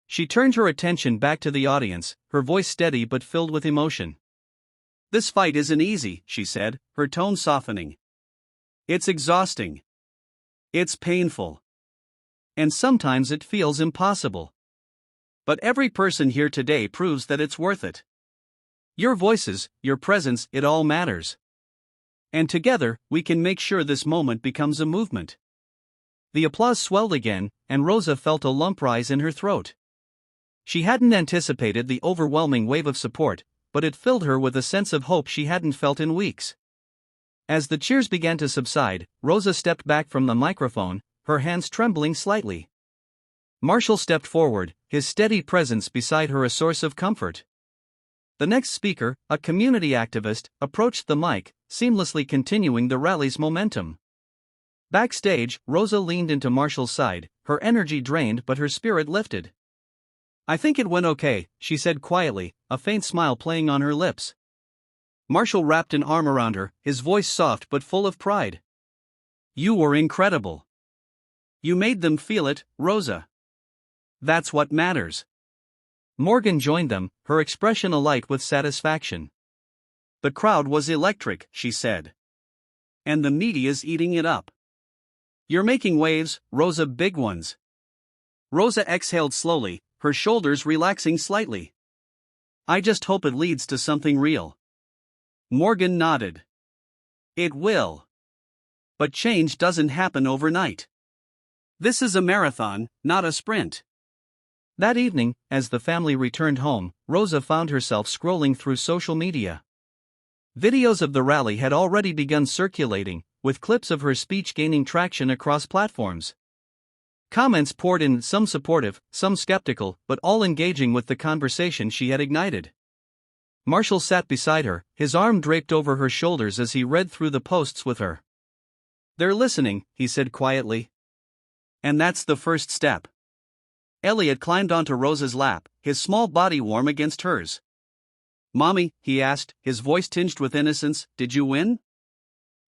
She turned her attention back to the audience, her voice steady but filled with emotion. "This fight isn't easy," she said, her tone softening. "It's exhausting. It's painful. And sometimes it feels impossible. But every person here today proves that it's worth it. Your voices, your presence, it all matters. And together, we can make sure this moment becomes a movement." The applause swelled again, and Rosa felt a lump rise in her throat. She hadn't anticipated the overwhelming wave of support, but it filled her with a sense of hope she hadn't felt in weeks. As the cheers began to subside, Rosa stepped back from the microphone, her hands trembling slightly. Marshall stepped forward, his steady presence beside her a source of comfort. The next speaker, a community activist, approached the mic, seamlessly continuing the rally's momentum. Backstage, Rosa leaned into Marshall's side, her energy drained but her spirit lifted. "I think it went okay," she said quietly, a faint smile playing on her lips. Marshall wrapped an arm around her, his voice soft but full of pride. "You were incredible. You made them feel it, Rosa. That's what matters." Morgan joined them, her expression alight with satisfaction. "The crowd was electric," she said. "And the media's eating it up. You're making waves, Rosa, big ones." Rosa exhaled slowly, her shoulders relaxing slightly. "I just hope it leads to something real. Morgan nodded. It will. But change doesn't happen overnight. This is a marathon, not a sprint. That evening, as the family returned home, Rosa found herself scrolling through social media. Videos of the rally had already begun circulating, with clips of her speech gaining traction across platforms. Comments poured in, some supportive, some skeptical, but all engaging with the conversation she had ignited. Marshall sat beside her, his arm draped over her shoulders as he read through the posts with her. "They're listening," he said quietly. "And that's the first step." Elliot climbed onto Rosa's lap, his small body warm against hers. "Mommy," he asked, his voice tinged with innocence, "did you win?"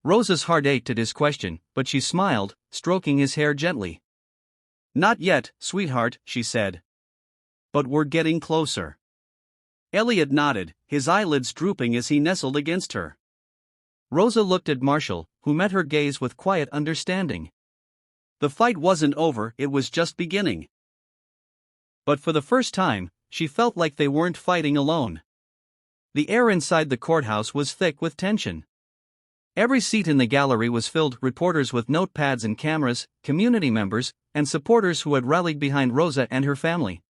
Rosa's heart ached at his question, but she smiled, stroking his hair gently. "Not yet, sweetheart," she said. "But we're getting closer." Elliot nodded, his eyelids drooping as he nestled against her. Rosa looked at Marshall, who met her gaze with quiet understanding. The fight wasn't over, it was just beginning. But for the first time, she felt like they weren't fighting alone. The air inside the courthouse was thick with tension. Every seat in the gallery was filled, reporters with notepads and cameras, community members, and supporters who had rallied behind Rosa and her family.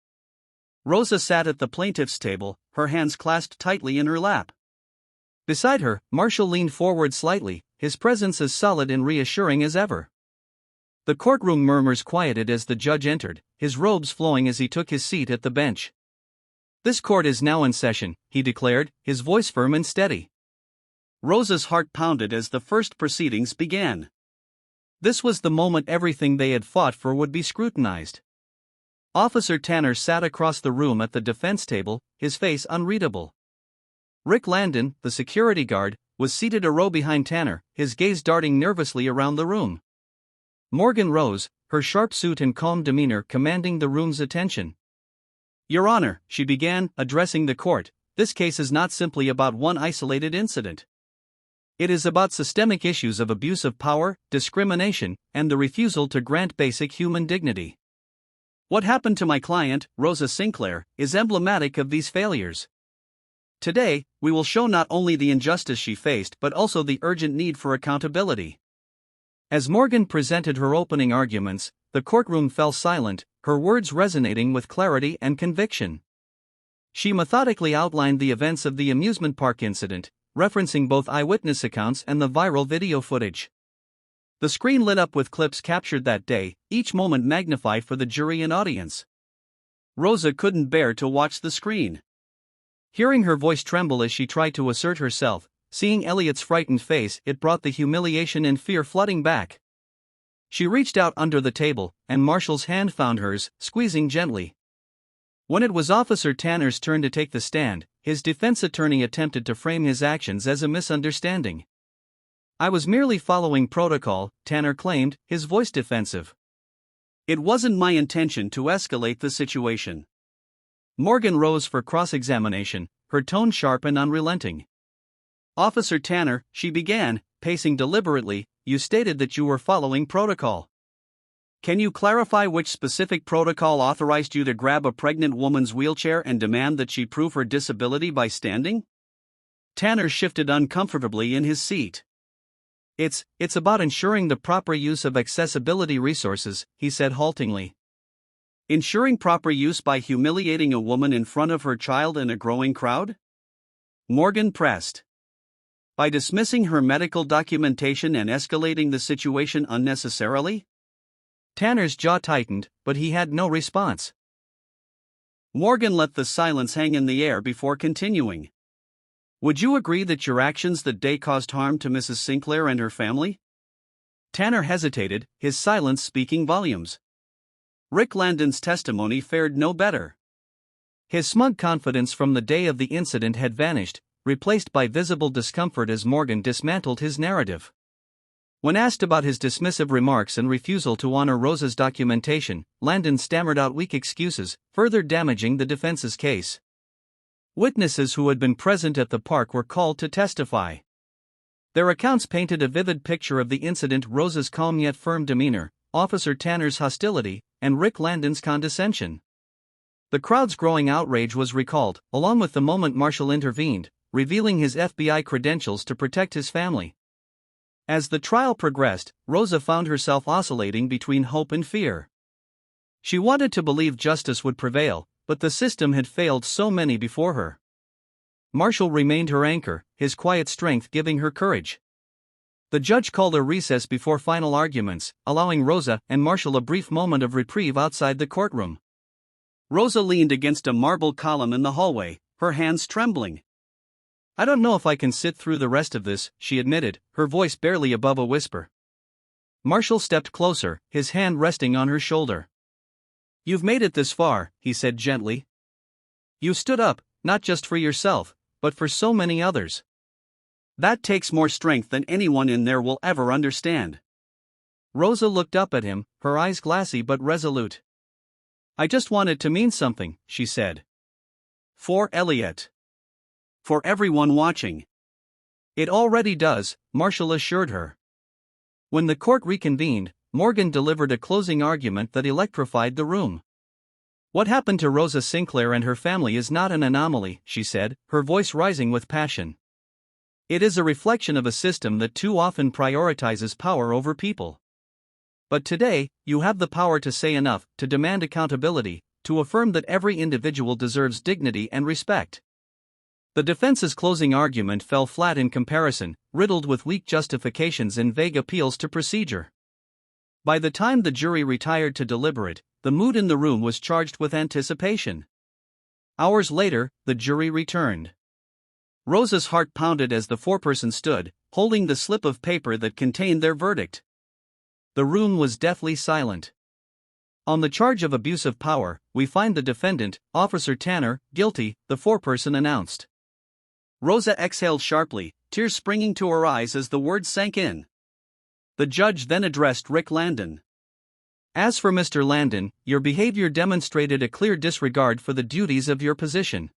Rosa sat at the plaintiff's table, her hands clasped tightly in her lap. Beside her, Marshall leaned forward slightly, his presence as solid and reassuring as ever. The courtroom murmurs quieted as the judge entered, his robes flowing as he took his seat at the bench. "This court is now in session," he declared, his voice firm and steady. Rosa's heart pounded as the first proceedings began. This was the moment everything they had fought for would be scrutinized. Officer Tanner sat across the room at the defense table, his face unreadable. Rick Landon, the security guard, was seated a row behind Tanner, his gaze darting nervously around the room. Morgan rose, her sharp suit and calm demeanor commanding the room's attention. "Your Honor," she began, addressing the court, "this case is not simply about one isolated incident. It is about systemic issues of abuse of power, discrimination, and the refusal to grant basic human dignity. What happened to my client, Rosa Sinclair, is emblematic of these failures. Today, we will show not only the injustice she faced but also the urgent need for accountability." As Morgan presented her opening arguments, the courtroom fell silent, her words resonating with clarity and conviction. She methodically outlined the events of the amusement park incident, referencing both eyewitness accounts and the viral video footage. The screen lit up with clips captured that day, each moment magnified for the jury and audience. Rosa couldn't bear to watch the screen. Hearing her voice tremble as she tried to assert herself, seeing Elliot's frightened face, it brought the humiliation and fear flooding back. She reached out under the table, and Marshall's hand found hers, squeezing gently. When it was Officer Tanner's turn to take the stand, his defense attorney attempted to frame his actions as a misunderstanding. "I was merely following protocol," Tanner claimed, his voice defensive. "It wasn't my intention to escalate the situation." Morgan rose for cross-examination, her tone sharp and unrelenting. "Officer Tanner," she began, pacing deliberately, "you stated that you were following protocol. Can you clarify which specific protocol authorized you to grab a pregnant woman's wheelchair and demand that she prove her disability by standing?" Tanner shifted uncomfortably in his seat. It's about ensuring the proper use of accessibility resources," he said haltingly. "Ensuring proper use by humiliating a woman in front of her child in a growing crowd?" Morgan pressed. "By dismissing her medical documentation and escalating the situation unnecessarily?" Tanner's jaw tightened, but he had no response. Morgan let the silence hang in the air before continuing. "Would you agree that your actions that day caused harm to Mrs. Sinclair and her family?" Tanner hesitated, his silence speaking volumes. Rick Landon's testimony fared no better. His smug confidence from the day of the incident had vanished, replaced by visible discomfort as Morgan dismantled his narrative. When asked about his dismissive remarks and refusal to honor Rosa's documentation, Landon stammered out weak excuses, further damaging the defense's case. Witnesses who had been present at the park were called to testify. Their accounts painted a vivid picture of the incident: Rosa's calm yet firm demeanor, Officer Tanner's hostility, and Rick Landon's condescension. The crowd's growing outrage was recalled, along with the moment Marshall intervened, revealing his FBI credentials to protect his family. As the trial progressed, Rosa found herself oscillating between hope and fear. She wanted to believe justice would prevail, but the system had failed so many before her. Marshall remained her anchor, his quiet strength giving her courage. The judge called a recess before final arguments, allowing Rosa and Marshall a brief moment of reprieve outside the courtroom. Rosa leaned against a marble column in the hallway, her hands trembling. "I don't know if I can sit through the rest of this," she admitted, her voice barely above a whisper. Marshall stepped closer, his hand resting on her shoulder. "You've made it this far," he said gently. "You stood up, not just for yourself, but for so many others. That takes more strength than anyone in there will ever understand." Rosa looked up at him, her eyes glassy but resolute. "I just want it to mean something," she said. "For Elliot. For everyone watching." "It already does," Marshall assured her. When the court reconvened, Morgan delivered a closing argument that electrified the room. "What happened to Rosa Sinclair and her family is not an anomaly," she said, her voice rising with passion. "It is a reflection of a system that too often prioritizes power over people. But today, you have the power to say enough, to demand accountability, to affirm that every individual deserves dignity and respect." The defense's closing argument fell flat in comparison, riddled with weak justifications and vague appeals to procedure. By the time the jury retired to deliberate, the mood in the room was charged with anticipation. Hours later, the jury returned. Rosa's heart pounded as the foreperson stood, holding the slip of paper that contained their verdict. The room was deathly silent. "On the charge of abuse of power, we find the defendant, Officer Tanner, guilty," the foreperson announced. Rosa exhaled sharply, tears springing to her eyes as the words sank in. The judge then addressed Rick Landon. "As for Mr. Landon, your behavior demonstrated a clear disregard for the duties of your position.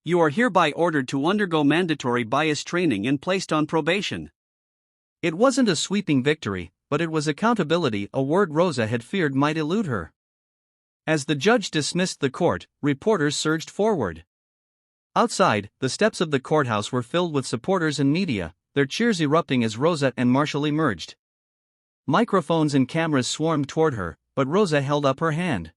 You are hereby ordered to undergo mandatory bias training and placed on probation." It wasn't a sweeping victory, but it was accountability, a word Rosa had feared might elude her. As the judge dismissed the court, reporters surged forward. Outside, the steps of the courthouse were filled with supporters and media, their cheers erupting as Rosa and Marshall emerged. Microphones and cameras swarmed toward her, but Rosa held up her hand.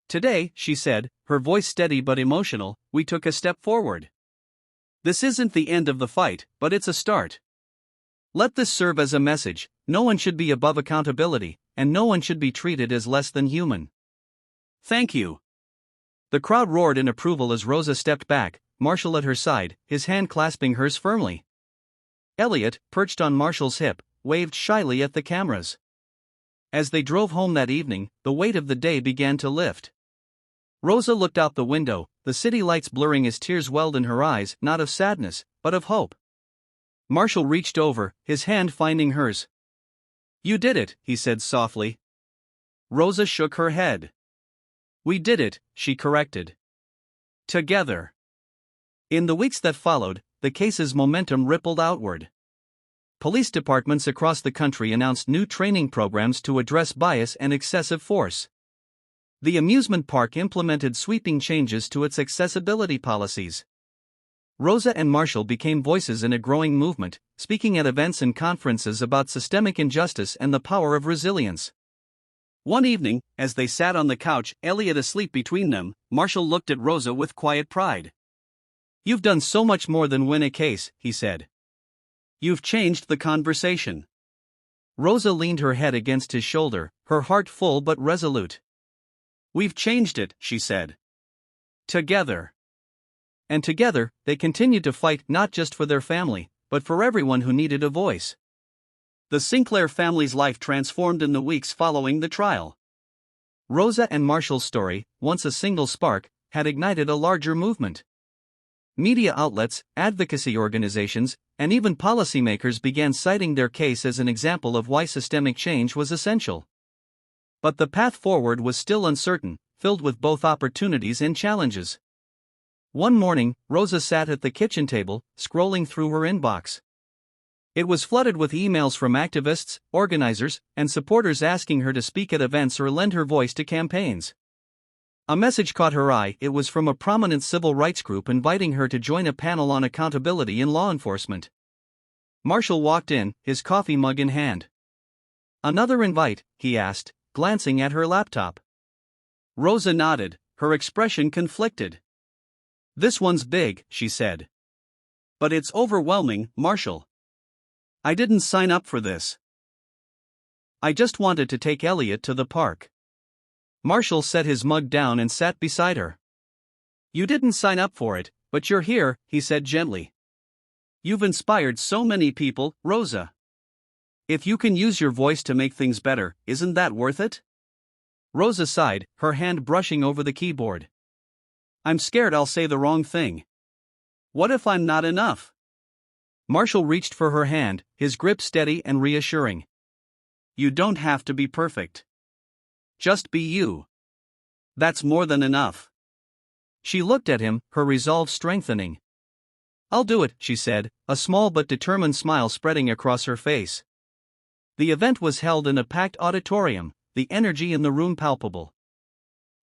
"Today," she said, her voice steady but emotional, "we took a step forward. This isn't the end of the fight, but it's a start. Let this serve as a message: no one should be above accountability, and no one should be treated as less than human." "Thank you." The crowd roared in approval as Rosa stepped back, Marshall at her side, his hand clasping hers firmly. Elliot, perched on Marshall's hip, waved shyly at the cameras. As they drove home that evening, the weight of the day began to lift. Rosa looked out the window, the city lights blurring as tears welled in her eyes, not of sadness, but of hope. Marshall reached over, his hand finding hers. "You did it," he said softly. Rosa shook her head. "We did it," she corrected. "Together." In the weeks that followed, the case's momentum rippled outward. Police departments across the country announced new training programs to address bias and excessive force. The amusement park implemented sweeping changes to its accessibility policies. Rosa and Marshall became voices in a growing movement, speaking at events and conferences about systemic injustice and the power of resilience. One evening, as they sat on the couch, Elliot asleep between them, Marshall looked at Rosa with quiet pride. "You've done so much more than win a case," he said. "You've changed the conversation." Rosa leaned her head against his shoulder, her heart full but resolute. "We've changed it," she said. "Together." And together, they continued to fight not just for their family, but for everyone who needed a voice. The Sinclair family's life transformed in the weeks following the trial. Rosa and Marshall's story, once a single spark, had ignited a larger movement. Media outlets, advocacy organizations, and even policymakers began citing their case as an example of why systemic change was essential. But the path forward was still uncertain, filled with both opportunities and challenges. One morning, Rosa sat at the kitchen table, scrolling through her inbox. It was flooded with emails from activists, organizers, and supporters asking her to speak at events or lend her voice to campaigns. A message caught her eye. It was from a prominent civil rights group inviting her to join a panel on accountability in law enforcement. Marshall walked in, his coffee mug in hand. "Another invite?" he asked, glancing at her laptop. Rosa nodded, her expression conflicted. "This one's big," she said. "But it's overwhelming, Marshall. I didn't sign up for this. I just wanted to take Elliot to the park." Marshall set his mug down and sat beside her. "You didn't sign up for it, but you're here," he said gently. "You've inspired so many people, Rosa. If you can use your voice to make things better, isn't that worth it?" Rosa sighed, her hand brushing over the keyboard. "I'm scared I'll say the wrong thing. What if I'm not enough?" Marshall reached for her hand, his grip steady and reassuring. "You don't have to be perfect. Just be you. That's more than enough." She looked at him, her resolve strengthening. "I'll do it," she said, a small but determined smile spreading across her face. The event was held in a packed auditorium, the energy in the room palpable.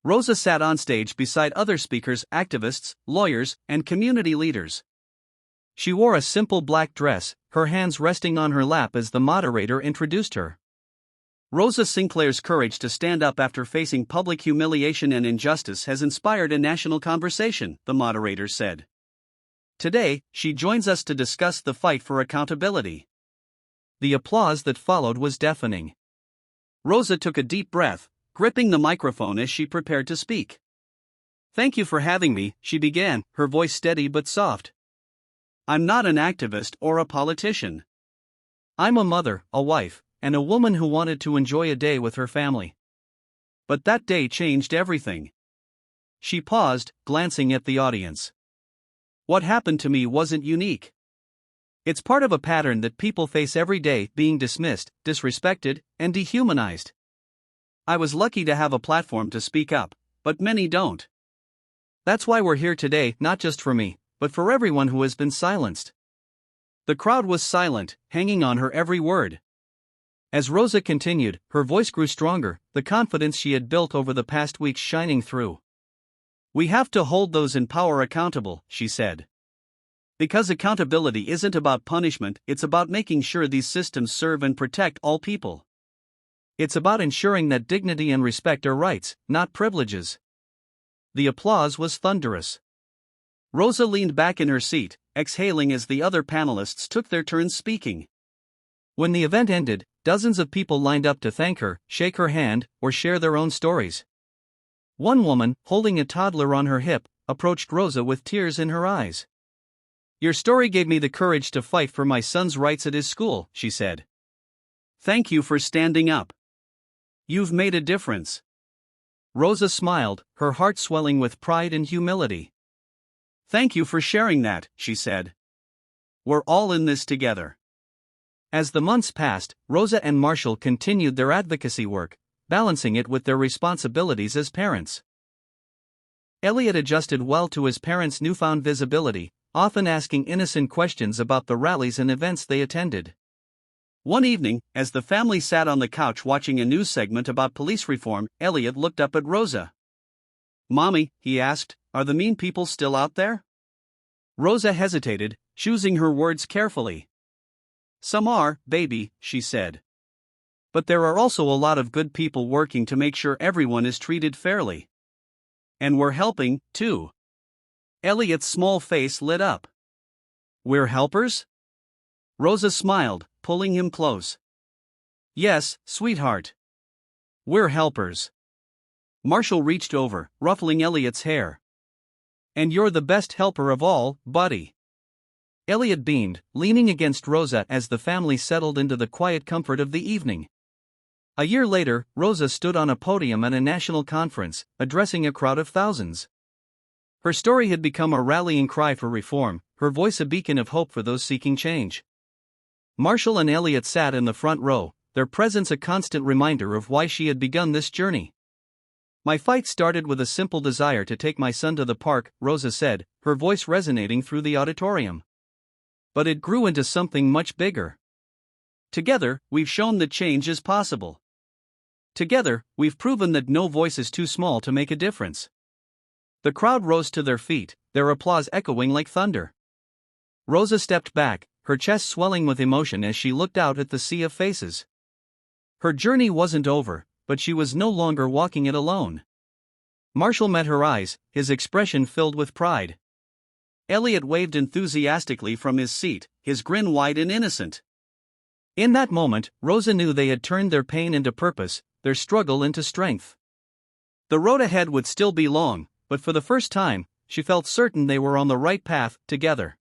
Rosa sat on stage beside other speakers, activists, lawyers, and community leaders. She wore a simple black dress, her hands resting on her lap as the moderator introduced her. Rosa Sinclair's courage to stand up after facing public humiliation and injustice has inspired a national conversation, the moderator said. Today, she joins us to discuss the fight for accountability. The applause that followed was deafening. Rosa took a deep breath, gripping the microphone as she prepared to speak. "Thank you for having me," she began, her voice steady but soft. "I'm not an activist or a politician. I'm a mother, a wife, and a woman who wanted to enjoy a day with her family. But that day changed everything." She paused, glancing at the audience. "What happened to me wasn't unique. It's part of a pattern that people face every day, being dismissed, disrespected, and dehumanized. I was lucky to have a platform to speak up, but many don't. That's why we're here today, not just for me, but for everyone who has been silenced." The crowd was silent, hanging on her every word. As Rosa continued, her voice grew stronger, the confidence she had built over the past weeks shining through. "We have to hold those in power accountable," she said. "Because accountability isn't about punishment, it's about making sure these systems serve and protect all people. It's about ensuring that dignity and respect are rights, not privileges." The applause was thunderous. Rosa leaned back in her seat, exhaling as the other panelists took their turns speaking. When the event ended, dozens of people lined up to thank her, shake her hand, or share their own stories. One woman, holding a toddler on her hip, approached Rosa with tears in her eyes. "Your story gave me the courage to fight for my son's rights at his school," she said. "Thank you for standing up. You've made a difference." Rosa smiled, her heart swelling with pride and humility. "Thank you for sharing that," she said. "We're all in this together." As the months passed, Rosa and Marshall continued their advocacy work, balancing it with their responsibilities as parents. Elliot adjusted well to his parents' newfound visibility, often asking innocent questions about the rallies and events they attended. One evening, as the family sat on the couch watching a news segment about police reform, Elliot looked up at Rosa. "Mommy," he asked, "are the mean people still out there?" Rosa hesitated, choosing her words carefully. "Some are, baby," she said. "But there are also a lot of good people working to make sure everyone is treated fairly. And we're helping, too." Elliot's small face lit up. "We're helpers?" Rosa smiled, pulling him close. "Yes, sweetheart. We're helpers." Marshall reached over, ruffling Elliot's hair. "And you're the best helper of all, buddy." Elliot beamed, leaning against Rosa as the family settled into the quiet comfort of the evening. A year later, Rosa stood on a podium at a national conference, addressing a crowd of thousands. Her story had become a rallying cry for reform, her voice a beacon of hope for those seeking change. Marshall and Elliot sat in the front row, their presence a constant reminder of why she had begun this journey. "My fight started with a simple desire to take my son to the park," Rosa said, her voice resonating through the auditorium. "But it grew into something much bigger. Together, we've shown that change is possible. Together, we've proven that no voice is too small to make a difference." The crowd rose to their feet, their applause echoing like thunder. Rosa stepped back, her chest swelling with emotion as she looked out at the sea of faces. Her journey wasn't over, but she was no longer walking it alone. Marshall met her eyes, his expression filled with pride. Elliot waved enthusiastically from his seat, his grin wide and innocent. In that moment, Rosa knew they had turned their pain into purpose, their struggle into strength. The road ahead would still be long, but for the first time, she felt certain they were on the right path, together.